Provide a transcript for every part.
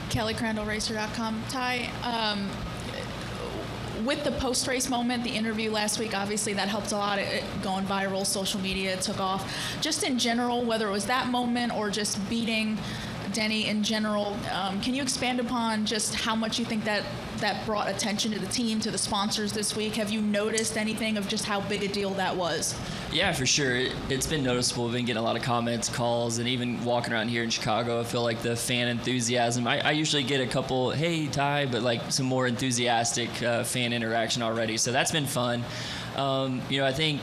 Kelly Crandall, Racer.com. Ty, with the post-race moment, the interview last week, obviously that helped a lot. It going viral, social media, it took off. Just in general, whether it was that moment or just beating Denny in general, can you expand upon just how much you think that brought attention to the team, to the sponsors this week? Have you noticed anything of just how big a deal that was? Yeah, for sure. It's been noticeable. We've been getting a lot of comments, calls, and even walking around here in Chicago, I feel like the fan enthusiasm. I usually get a couple, hey, Ty, but like some more enthusiastic fan interaction already. So that's been fun. I think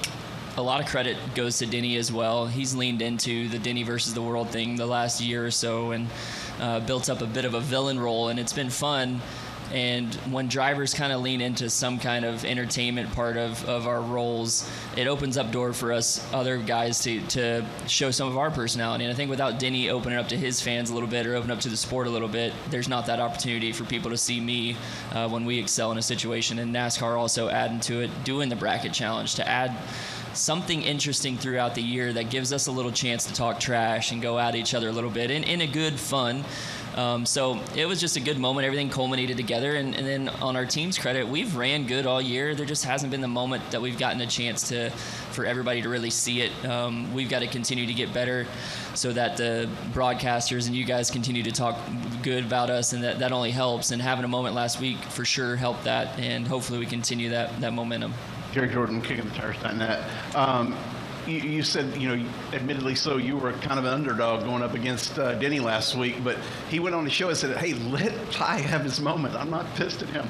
a lot of credit goes to Denny as well. He's leaned into the Denny versus the world thing the last year or so and built up a bit of a villain role, and it's been fun. And when drivers kind of lean into some kind of entertainment part of our roles, it opens up door for us other guys to show some of our personality. And I think without Denny opening up to his fans a little bit or opening up to the sport a little bit, there's not that opportunity for people to see me when we excel in a situation. And NASCAR also adding to it, doing the bracket challenge to add something interesting throughout the year that gives us a little chance to talk trash and go at each other a little bit in a good fun. So it was just a good moment. Everything culminated together. And then on our team's credit, we've ran good all year. There just hasn't been the moment that we've gotten a chance for everybody to really see it. We've got to continue to get better so that the broadcasters and you guys continue to talk good about us, and that only helps. And having a moment last week for sure helped that, and hopefully we continue that momentum. Jerry Jordan, Kicking the Tires .net. You said, admittedly so, you were kind of an underdog going up against Denny last week, but he went on the show and said, hey, let Ty have his moment. I'm not pissed at him.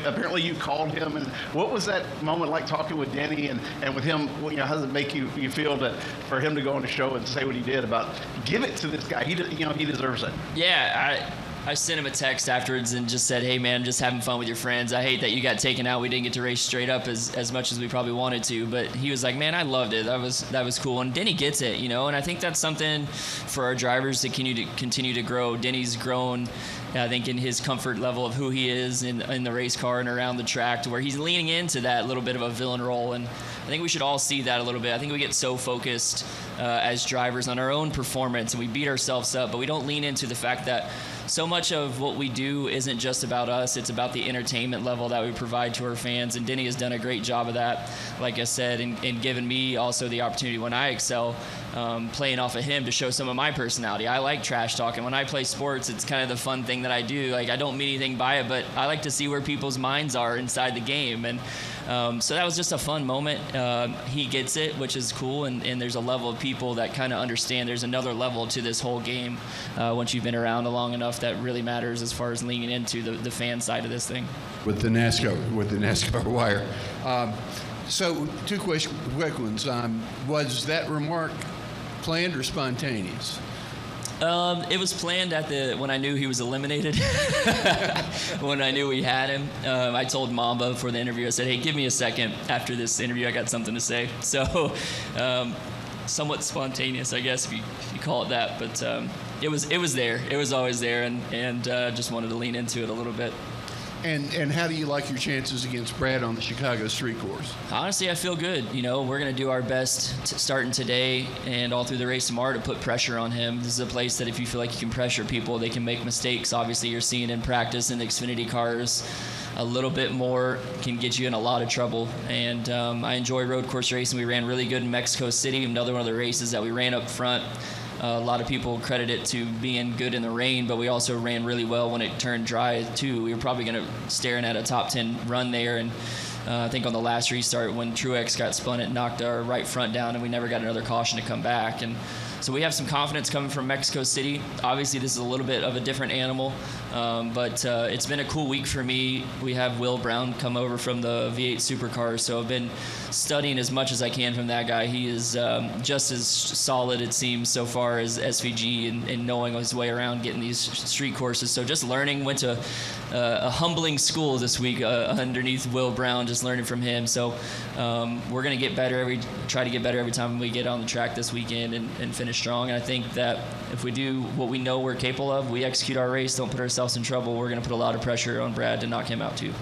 Apparently you called him. And what was that moment like talking with Denny and with him? How does it make you feel for him to go on the show and say what he did about give it to this guy? He deserves it. Yeah, I sent him a text afterwards and just said, hey, man, just having fun with your friends. I hate that you got taken out. We didn't get to race straight up as much as we probably wanted to. But he was like, man, I loved it. That was cool. And Denny gets it, and I think that's something for our drivers to continue to grow. Denny's grown, I think, in his comfort level of who he is in the race car and around the track, to where he's leaning into that little bit of a villain role. And I think we should all see that a little bit. I think we get so focused as drivers on our own performance, and we beat ourselves up, but we don't lean into the fact that so much of what we do isn't just about us. It's about the entertainment level that we provide to our fans, and Denny has done a great job of that, like I said, and given me also the opportunity when I excel, playing off of him to show some of my personality. I like trash talking. When I play sports, it's kind of the fun thing that I do. Like, I don't mean anything by it, but I like to see where people's minds are inside the game. And so that was just a fun moment. He gets it, which is cool, and there's a level of people that kind of understand there's another level to this whole game once you've been around long enough that really matters as far as leaning into the fan side of this thing. With the NASCAR wire. So two quick ones. Was that remark planned or spontaneous? It was planned when I knew he was eliminated. When I knew we had him, I told Mamba before the interview, I said, hey, give me a second after this interview, I got something to say. So somewhat spontaneous, I guess, if you call it that. But it was there. It was always there, and just wanted to lean into it a little bit. And how do you like your chances against Brad on the Chicago street course? Honestly, I feel good. We're going to do our best starting today and all through the race tomorrow to put pressure on him. This is a place that if you feel like you can pressure people, they can make mistakes. Obviously, you're seeing in practice in the Xfinity cars, a little bit more can get you in a lot of trouble. And I enjoy road course racing. We ran really good in Mexico City, another one of the races that we ran up front. A lot of people credit it to being good in the rain, but we also ran really well when it turned dry, too. We were probably going to staring at a top 10 run there, and I think on the last restart when Truex got spun, it knocked our right front down, and we never got another caution to come back. And so we have some confidence coming from Mexico City. Obviously, this is a little bit of a different animal, but it's been a cool week for me. We have Will Brown come over from the V8 Supercars, so I've been studying as much as I can from that guy. He is just as solid, it seems, so far as SVG and knowing his way around getting these street courses. So just learning, went to a humbling school this week underneath Will Brown, just learning from him. So we're going to get better try to get better every time we get on the track this weekend and finish strong. And I think that if we do what we know we're capable of, we execute our race, don't put ourselves in trouble, we're going to put a lot of pressure on Brad to knock him out too.